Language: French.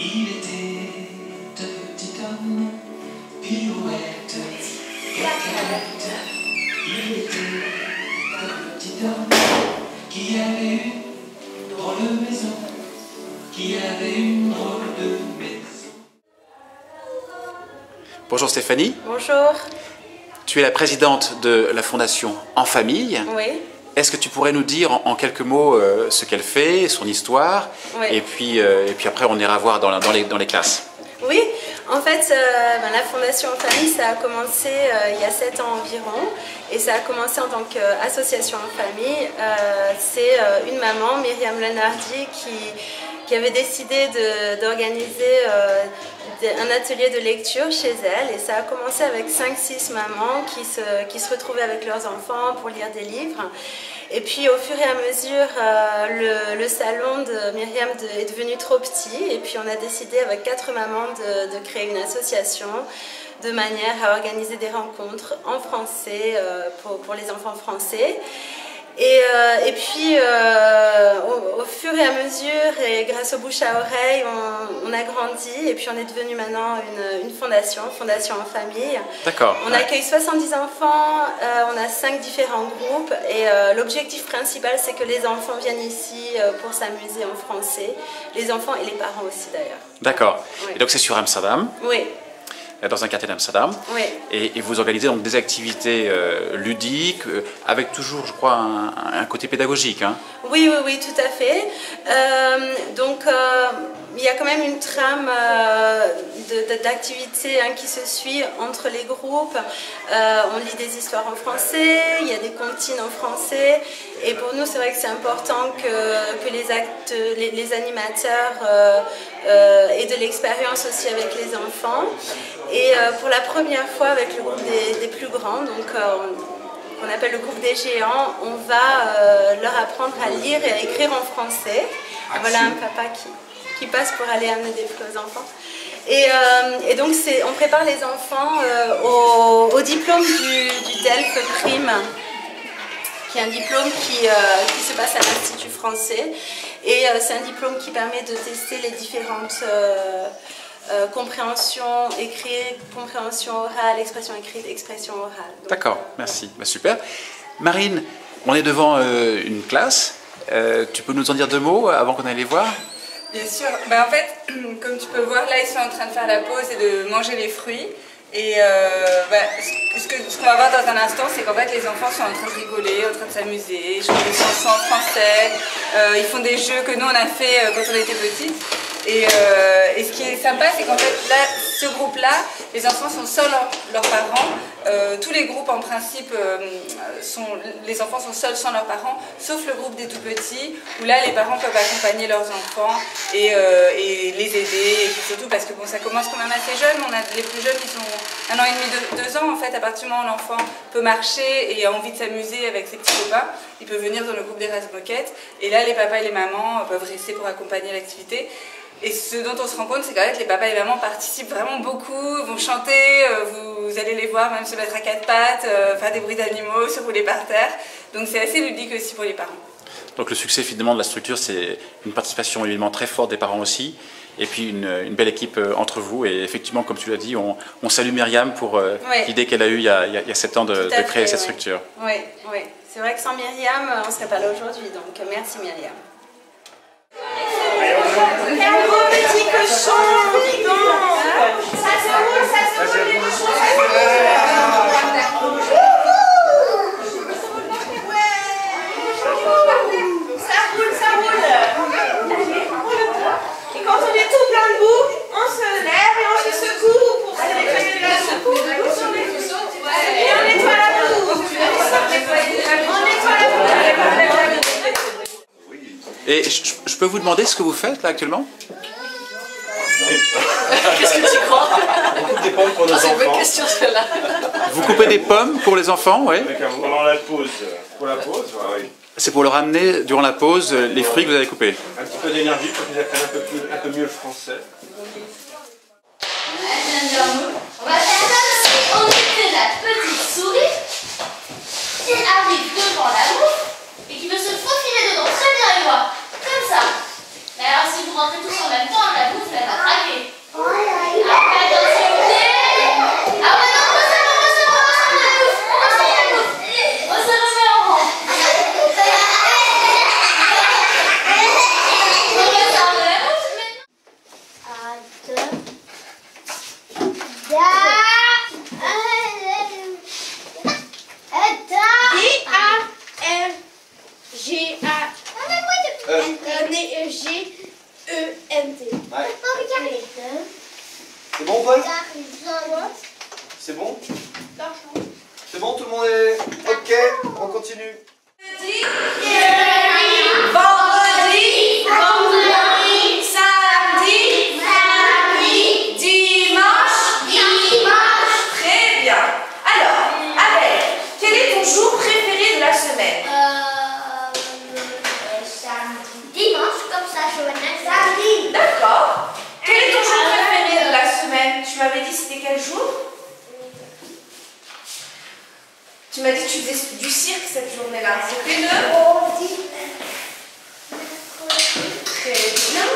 Il était de petit homme, pirouette, cacahuète. Il était de petit homme qui avait une drôle de maison, qui avait une drôle de maison. Bonjour Stéphanie. Bonjour. Tu es la présidente de la Fondation En Famille. Oui. Est-ce que tu pourrais nous dire en quelques mots ce qu'elle fait, son histoire, Oui. et puis après on ira voir dans les classes. Oui, en fait, la Fondation En Famille, ça a commencé il y a 7 ans environ, et ça a commencé en tant qu'association en famille. C'est une maman, Myriam Lenardi, qui avait décidé d'organiser un atelier de lecture chez elle, et ça a commencé avec 5-6 mamans qui se retrouvaient avec leurs enfants pour lire des livres. Et puis au fur et à mesure, le salon de Myriam est devenu trop petit, et puis on a décidé avec 4 mamans de créer une association de manière à organiser des rencontres en français pour les enfants français. Et puis, au fur et à mesure, et grâce au bouche à oreille, on a grandi, et puis on est devenu maintenant une fondation En Famille. D'accord. On accueille 70 enfants, on a 5 différents groupes, et l'objectif principal, c'est que les enfants viennent ici pour s'amuser en français, les enfants et les parents aussi d'ailleurs. D'accord. Oui. Et donc c'est sur Amsterdam, Oui. dans un quartier d'Amsterdam. Oui. Et vous organisez donc des activités ludiques, avec toujours, je crois, un côté pédagogique. Hein. Oui, tout à fait. Il y a quand même une trame d'activités qui se suit entre les groupes. On lit des histoires en français, il y a des comptines en français. Et pour nous, c'est vrai que c'est important que les animateurs aient de l'expérience aussi avec les enfants. Et pour la première fois, avec le groupe des plus grands, qu'on appelle le groupe des géants, on va leur apprendre à lire et à écrire en français. Et voilà un papa qui passe pour aller amener des fruits aux enfants. Et donc on prépare les enfants au diplôme du DELF Prime, qui est un diplôme qui se passe à l'Institut français. Et c'est un diplôme qui permet de tester les différentes compréhension écrite, compréhension orale, expression écrite, expression orale. D'accord, merci. Bah, super. Marine, on est devant une classe. Tu peux nous en dire 2 mots avant qu'on aille les voir? Bien sûr. En fait, comme tu peux voir, là, ils sont en train de faire la pause et de manger les fruits. Et ce qu'on va voir dans un instant, c'est qu'en fait, les enfants sont en train de rigoler, en train de s'amuser, ils chantent des chansons en français, ils font des jeux que nous, on a fait quand on était petites. Et ce qui est sympa, c'est qu'en fait, là, ce groupe-là, les enfants sont seuls leurs parents. Tous les groupes, en principe, les enfants sont seuls sans leurs parents, sauf le groupe des tout-petits, où là, les parents peuvent accompagner leurs enfants et les aider. Et puis surtout parce que bon, ça commence quand même assez jeune. On a les plus jeunes, ils ont 1 an et demi, 2 ans. En fait, à partir du moment où l'enfant peut marcher et a envie de s'amuser avec ses petits copains, il peut venir dans le groupe des Race-Moquettes. Et là, les papas et les mamans peuvent rester pour accompagner l'activité. Et ce dont on se rend compte, c'est qu'en fait, les papas et les mamans participent vraiment beaucoup, vont chanter, vous allez les voir même se mettre à 4 pattes, faire des bruits d'animaux, se rouler par terre. Donc c'est assez ludique aussi pour les parents. Donc le succès finalement de la structure, c'est une participation évidemment très forte des parents aussi, et puis une belle équipe entre vous. Et effectivement, comme tu l'as dit, on salue Myriam pour l'idée qu'elle a eue il y a 7 ans de créer cette structure. Oui. C'est vrai que sans Myriam, on ne serait pas là aujourd'hui. Donc merci Myriam. Un gros petit cochon, dis donc. Ça se roule les cochons. Ça roule. Et quand on est tout plein de boue, on se lève et on se secoue pour se nettoyer la secoue. Et on nettoie la boue. Et je peux vous demander ce que vous faites là actuellement? Qu'est-ce que tu crois? On coupe des pommes pour nos enfants. C'est une bonne question celle-là. Vous coupez des pommes pour les enfants, oui? Pendant la pause. Pour la pause, oui. C'est pour leur amener durant la pause les fruits que vous avez coupés. Un petit peu d'énergie pour qu'ils apprennent un peu mieux le français. On va faire comme si on était la petite souris qui arrive devant la bouffe et qui veut se faufiler dedans très bien et voir, comme ça. Mais alors si vous rentrez tous en même temps, la bouffe elle va C'est bon, Paul? C'est bon? C'est bon, tout le monde est OK? On continue. Vendredi, samedi, dimanche. Très bien. Alors, Abel, quel est ton jour préféré de la semaine? Dimanche, comme ça, je vais mettre samedi. D'accord. Quel est ton jour préféré de la semaine? Tu m'avais dit c'était quel jour? Tu m'as dit que tu faisais du cirque cette journée-là. C'était le... Très bien.